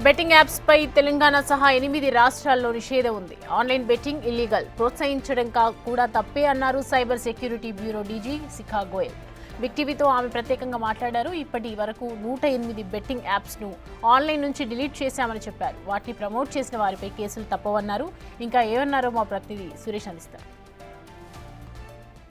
Betting apps పై తెలంగాణ సహా 8 రాష్ట్రాల్లో నిషేధం ఉంది. ఆన్లైన్ బెట్టింగ్ ఇల్లీగల్, ప్రోత్సహించడం కూడా తప్పే అన్నారు సైబర్ సెక్యూరిటీ బ్యూరో డీజీ శిఖా గోయల్. బిగ్ టీవీతో ఆమె ప్రత్యేకంగా మాట్లాడారు. ఇప్పటి వరకు 108 బెట్టింగ్ యాప్స్ ను ఆన్లైన్ నుంచి డిలీట్ చేశామని చెప్పారు. వాటిని ప్రమోట్ చేసిన వారిపై కేసులు తప్పవన్నారు. ఇంకా ఏమన్నారో మా ప్రతినిధి సురేష్ అందిస్తారు.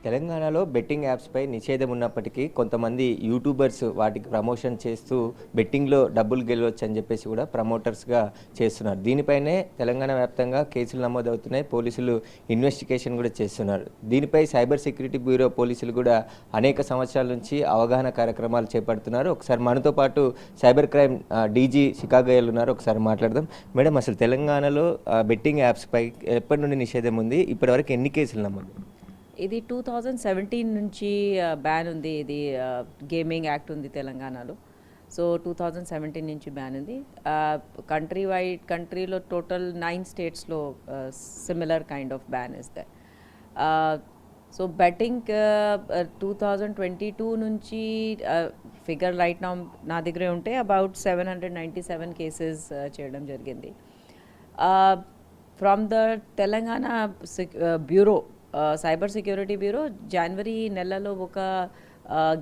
తెలంగాణలో బెట్టింగ్ యాప్స్పై నిషేధం ఉన్నప్పటికీ కొంతమంది యూట్యూబర్స్ వాటికి ప్రమోషన్ చేస్తూ బెట్టింగ్లో డబ్బులు గెలవచ్చు అని చెప్పేసి కూడా ప్రమోటర్స్గా చేస్తున్నారు. దీనిపైనే తెలంగాణ వ్యాప్తంగా కేసులు నమోదవుతున్నాయి. పోలీసులు ఇన్వెస్టిగేషన్ కూడా చేస్తున్నారు. దీనిపై సైబర్ సెక్యూరిటీ బ్యూరో పోలీసులు కూడా అనేక సంవత్సరాల నుంచి అవగాహన కార్యక్రమాలు చేపడుతున్నారు. ఒకసారి మనతో పాటు సైబర్ క్రైమ్ డీజీ శిఖా గోయల్ ఉన్నారు. ఒకసారి మాట్లాడదాం. మేడం, అసలు తెలంగాణలో బెట్టింగ్ యాప్స్పై ఎప్పటి నుండి నిషేధం ఉంది? ఇప్పటివరకు ఎన్ని కేసులు నమోదు? ఇది 2017 నుంచి బ్యాన్ ఉంది. ఇది గేమింగ్ యాక్ట్ ఉంది తెలంగాణలో. సో 2017 నుంచి బ్యాన్ ఉంది. కంట్రీలో టోటల్ 9 స్టేట్స్లో similar kind of ban is they. So betting 2022 నుంచి ఫిగర్ రైట్ నా దగ్గరే ఉంటే అబౌట్ 797 కేసెస్ చేయడం జరిగింది. From the Telangana bureau cyber security bureau జనవరి నెలలో ఒక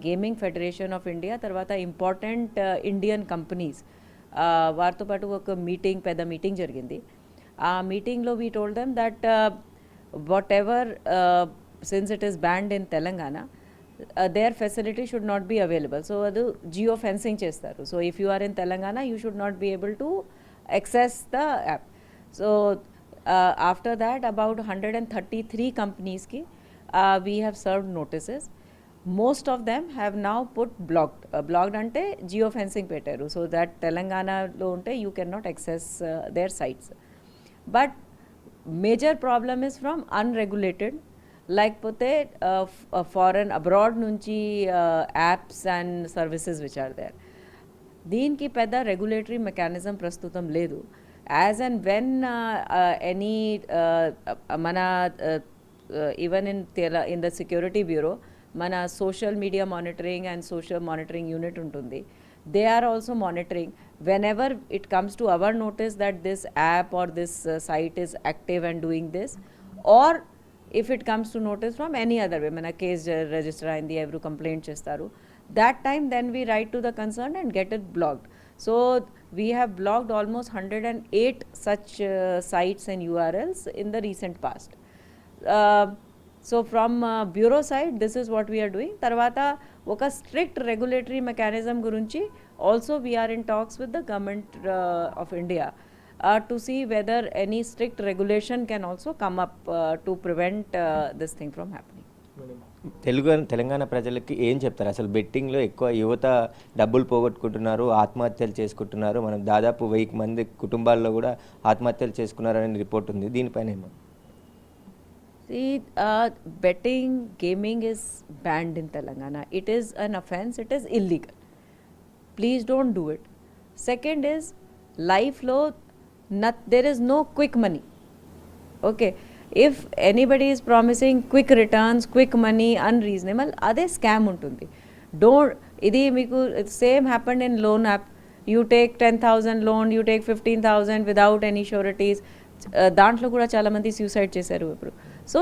గేమింగ్ ఫెడరేషన్ ఆఫ్ ఇండియా తర్వాత ఇంపార్టెంట్ ఇండియన్ కంపెనీస్ వారితో పాటు ఒక పెద్ద మీటింగ్ జరిగింది. ఆ మీటింగ్లో we told them that whatever since it is banned in Telangana their facility should not be available. So అది జియో ఫెన్సింగ్ చేస్తారు. So if you are in Telangana you should not be able to access the app. So after that about 133 companies ki we have served notices. Most of them have now put blocked ante geofencing pettaru so that telangana lo unte you cannot access their sites. But major problem is from unregulated లేకపోతే foreign abroad నుంచి apps and services which are there. దీనికి పెద్ద regulatory mechanism ప్రస్తుతం లేదు. As and when any మన even in the security bureau మన social media monitoring and social monitoring unit ఉంటుంది. They are also monitoring whenever it comes to our notice that this app or this site is active and doing this, or if it comes to notice from any other way, మన case register అయింది ఎవరు complaint చేస్తారు, that time then we write to the concerned and get it blocked. So we have blocked almost 108 such sites and URLs in the recent past. So from bureau side this is what we are doing. Tarvata oka strict regulatory mechanism gurinchi also we are in talks with the government of India to see whether any strict regulation can also come up to prevent this thing from happening. Telangana ప్రజలకి ఏం చెప్తారు? అసలు బెట్టింగ్లో ఎక్కువ యువత డబ్బులు పోగొట్టుకుంటున్నారు, ఆత్మహత్యలు చేసుకుంటున్నారు. మనం దాదాపు 1000 మంది కుటుంబాల్లో కూడా ఆత్మహత్యలు చేసుకున్నారనే రిపోర్ట్ ఉంది. దీనిపైన ఏమో betting gaming is banned in Telangana. It is an offense, it is illegal. Please don't do it. Second is life lo there is no quick money. Okay, if anybody is promising quick returns, quick money, unreasonable, ade scam untundi. Don't idi meeku same happened in loan app. You take 10,000 loan, you take 15,000 without any sureties. Dantlo kuda chaala mandi suicide chesaru ippudu. So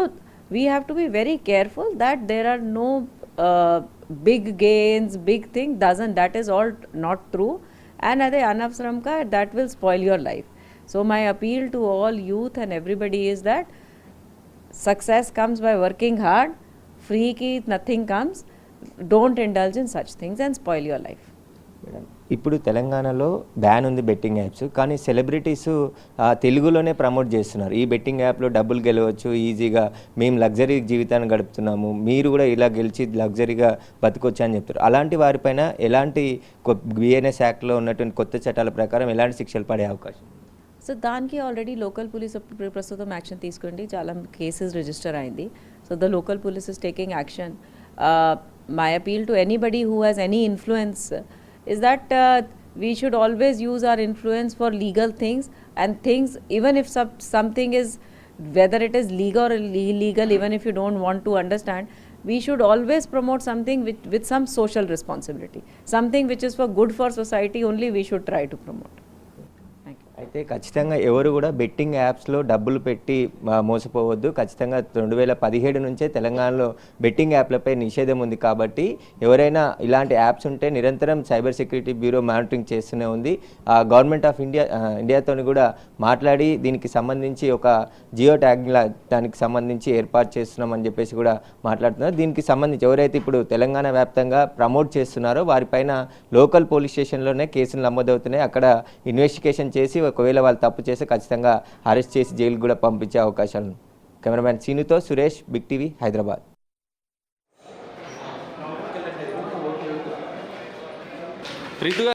we have to be very careful that there are no big gains, big thing that is all not true, and ade anavsaramka that will spoil your life. So my appeal to all youth and everybody is that success comes by working hard, free ki nothing comes. Don't indulge in such things and spoil your life. ఇప్పుడు తెలంగాణలో ban ఉంది betting apps, కానీ celebrities తెలుగులోనే promote చేస్తున్నారు. ఈ betting యాప్లో డబ్బులు గెలవచ్చు ఈజీగా, మేము లగ్జరీ జీవితాన్ని గడుపుతున్నాము, మీరు కూడా ఇలా గెలిచి లగ్జరీగా బతకొచ్చు అని చెప్తారు. అలాంటి వారిపైన ఎలాంటి బిఎన్ఎస్ యాక్ట్లో ఉన్నటువంటి కొత్త చట్టాల ప్రకారం ఎలాంటి శిక్షలు పడే అవకాశం? సో దానికి ఆల్రెడీ లోకల్ పోలీస్ ప్రస్తుతం యాక్షన్ తీసుకోండి, చాలా కేసెస్ రిజిస్టర్ అయింది. So the local police is taking action. My appeal to anybody who has any influence is that we should always use our influence for legal things, and things even if something is, whether it is legal or illegal, even if you don't want to understand, we should always promote something with some social responsibility, something which is for good for society only we should try to promote. అయితే ఖచ్చితంగా ఎవరు కూడా betting యాప్స్లో డబ్బులు పెట్టి మోసపోవద్దు. ఖచ్చితంగా 2017 నుంచే తెలంగాణలో బెట్టింగ్ యాప్లపై నిషేధం ఉంది కాబట్టి ఎవరైనా ఇలాంటి యాప్స్ ఉంటే నిరంతరం సైబర్ సెక్యూరిటీ బ్యూరో మానిటరింగ్ చేస్తూనే ఉంది. గవర్నమెంట్ ఆఫ్ ఇండియాతో కూడా మాట్లాడి దీనికి సంబంధించి ఒక జియో ట్యాగ్ దానికి సంబంధించి ఏర్పాటు చేస్తున్నామని చెప్పేసి కూడా మాట్లాడుతున్నారు. దీనికి సంబంధించి ఎవరైతే ఇప్పుడు తెలంగాణ వ్యాప్తంగా ప్రమోట్ చేస్తున్నారో వారిపైన లోకల్ పోలీస్ స్టేషన్లోనే కేసులు నమోదవుతున్నాయి. అక్కడ ఇన్వెస్టిగేషన్ చేసి ఒకవేళ వాళ్ళు తప్పు చేస్తే ఖచ్చితంగా అరెస్ట్ చేసి జైలుకు కూడా పంపించే అవకాశాలు. కెమెరామ్యాన్ సీనుతో సురేష్, బిగ్ టీవీ, హైదరాబాద్.